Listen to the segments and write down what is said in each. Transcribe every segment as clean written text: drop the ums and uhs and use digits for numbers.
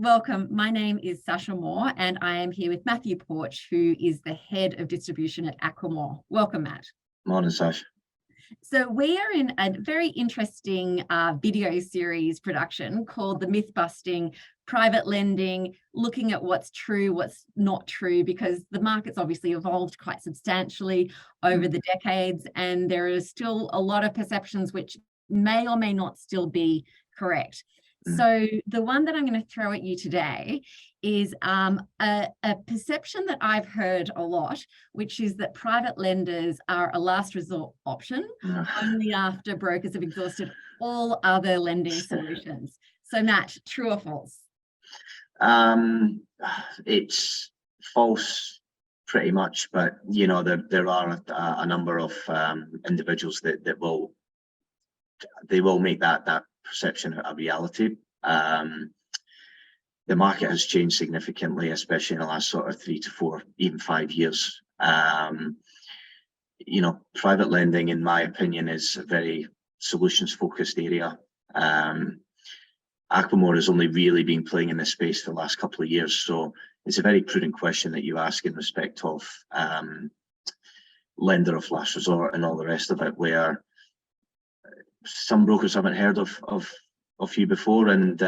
welcome. My name is Sasha Moore, and I am here with Matthew Porch, who is the head of distribution at Aquamore. Welcome, Matt. Morning, Sasha. So we are in a very interesting video series production called The Myth Busting Private Lending, looking at what's true, what's not true, because the market's obviously evolved quite substantially over the decades, and there is still a lot of perceptions which may or may not still be correct. So the one that I'm going to throw at you today is a perception that I've heard a lot, which is that private lenders are a last resort option only after brokers have exhausted all other lending solutions. So Matt, true or false? It's false pretty much, but you know, there are a number of individuals that will make that perception a reality. The market has changed significantly, especially in the last sort of 3 to 4, even 5 years. You know, private lending, in my opinion, is a very solutions-focused area. Aquamore has only really been playing in this space for the last couple of years, so it's a very prudent question that you ask in respect of lender of last resort and all the rest of it, where some brokers haven't heard of you before, and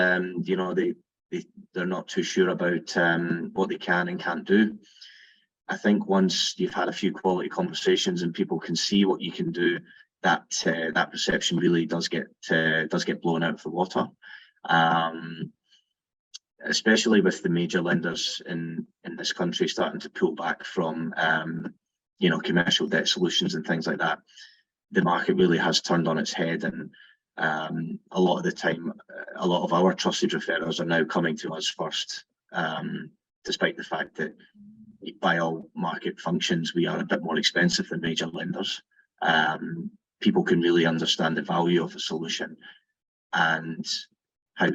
you know, they're not too sure about what they can and can't do. I think once you've had a few quality conversations and people can see what you can do, that perception really does get blown out of the water. Especially with the major lenders in this country starting to pull back from you know, commercial debt solutions and things like that. The market really has turned on its head, and a lot of the time, a lot of our trusted referrers are now coming to us first, despite the fact that by all market functions we are a bit more expensive than major lenders. People can really understand the value of a solution and how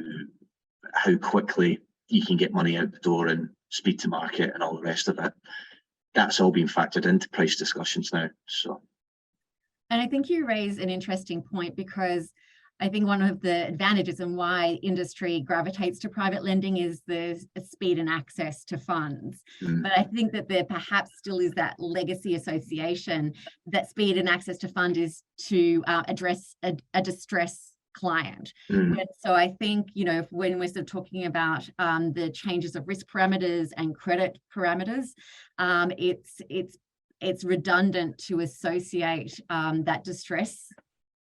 quickly you can get money out the door and speed to market and all the rest of it. That's all been factored into price discussions now. And I think you raise an interesting point, because I think one of the advantages and why industry gravitates to private lending is the speed and access to funds. But I think that there perhaps still is that legacy association that speed and access to fund is to address a distress client. So I think, you know, when we're sort of talking about the changes of risk parameters and credit parameters, it's redundant to associate that distress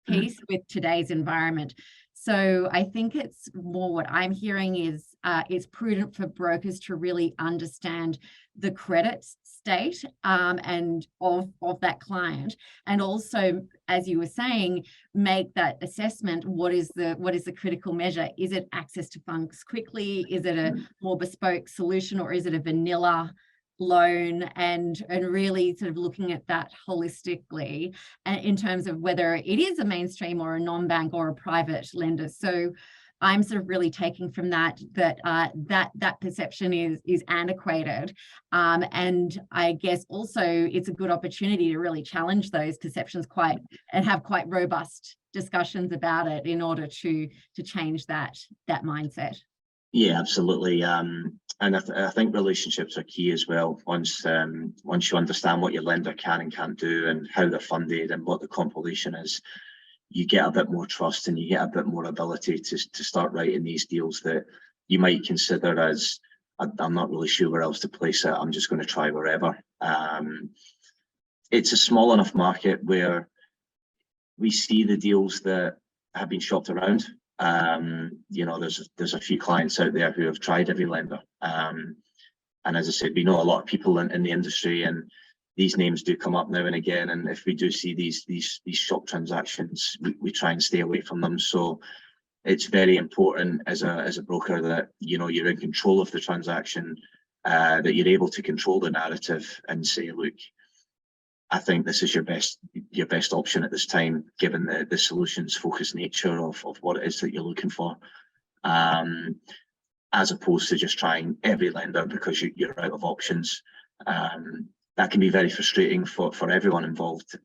piece with today's environment. So I think it's more, what I'm hearing is it's prudent for brokers to really understand the credit state and of that client, and also, as you were saying, make that assessment. What is the critical measure? Is it access to funds quickly? Is it a more bespoke solution, or is it a vanilla loan? And really sort of looking at that holistically in terms of whether it is a mainstream or a non-bank or a private lender. So I'm sort of really taking from that perception is antiquated, and I guess also it's a good opportunity to really challenge those perceptions and have quite robust discussions about it in order to change that mindset. Yeah, absolutely. And I think relationships are key as well. Once you understand what your lender can and can't do, and how they're funded and what the compilation is, you get a bit more trust, and you get a bit more ability to start writing these deals that you might consider as, I'm not really sure where else to place it, I'm just going to try wherever. It's a small enough market where we see the deals that have been shopped around. You know, there's a few clients out there who have tried every lender, and as I said, we know a lot of people in the industry, and these names do come up now and again, and if we do see these shop transactions, we try and stay away from them. So it's very important as a broker that, you know, you're in control of the transaction, that you're able to control the narrative and say, look, I think this is your best option at this time, given the solutions focused nature of what it is that you're looking for, as opposed to just trying every lender because you're out of options. That can be very frustrating for everyone involved,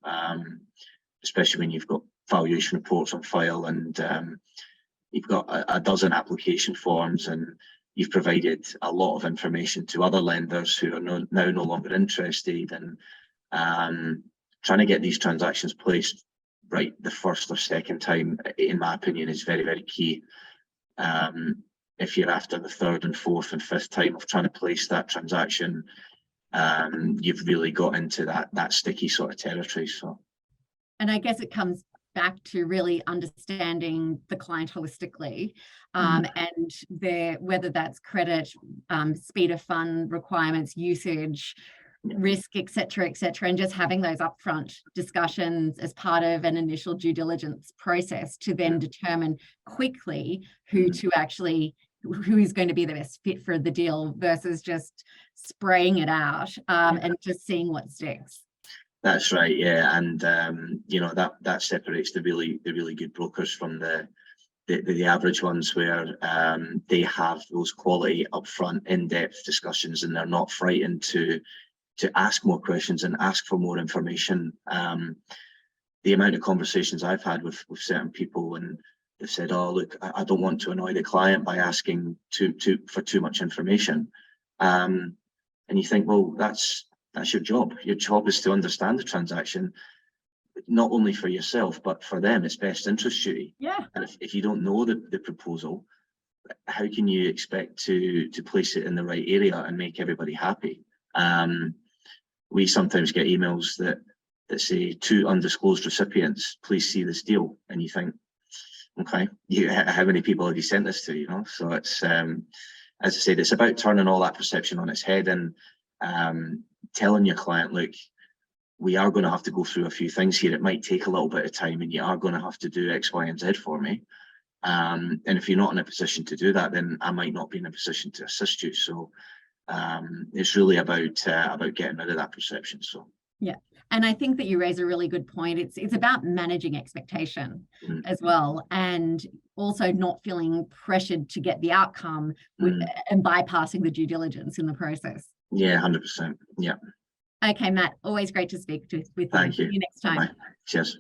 especially when you've got valuation reports on file, and you've got a dozen application forms, and you've provided a lot of information to other lenders who are now no longer interested, and trying to get these transactions placed right the first or second time, in my opinion, is very, very key. If you're after the third and fourth and fifth time of trying to place that transaction, you've really got into that sticky sort of territory. So, and I guess it comes back to really understanding the client holistically, and whether that's credit, speed of fund requirements, usage, risk, et cetera, and just having those upfront discussions as part of an initial due diligence process to then determine quickly who is going to be the best fit for the deal versus just spraying it out and just seeing what sticks. That's right, yeah, and you know, that separates the really good brokers from the average ones, where they have those quality upfront in-depth discussions, and they're not frightened to ask more questions and ask for more information. The amount of conversations I've had with certain people, and they've said, "Oh, look, I don't want to annoy the client by asking for too much information," and you think, well, that's your job. Your job is to understand the transaction, not only for yourself but for them. It's best interest duty. Yeah. And if you don't know the proposal, how can you expect to place it in the right area and make everybody happy? We sometimes get emails that say, "To undisclosed recipients, please see this deal," and you think, okay, how many people have you sent this to? You know, so it's as I said, it's about turning all that perception on its head and telling your client, look, we are going to have to go through a few things here. It might take a little bit of time, and you are going to have to do X, Y, and Z for me. And if you're not in a position to do that, then I might not be in a position to assist you. So it's really about getting rid of that perception. So yeah, and I think that you raise a really good point. It's about managing expectation as well, and also not feeling pressured to get the outcome and bypassing the due diligence in the process. Yeah, 100%. Yeah. Okay, Matt, always great to speak with you. Thank you. See you next time. Bye. Cheers.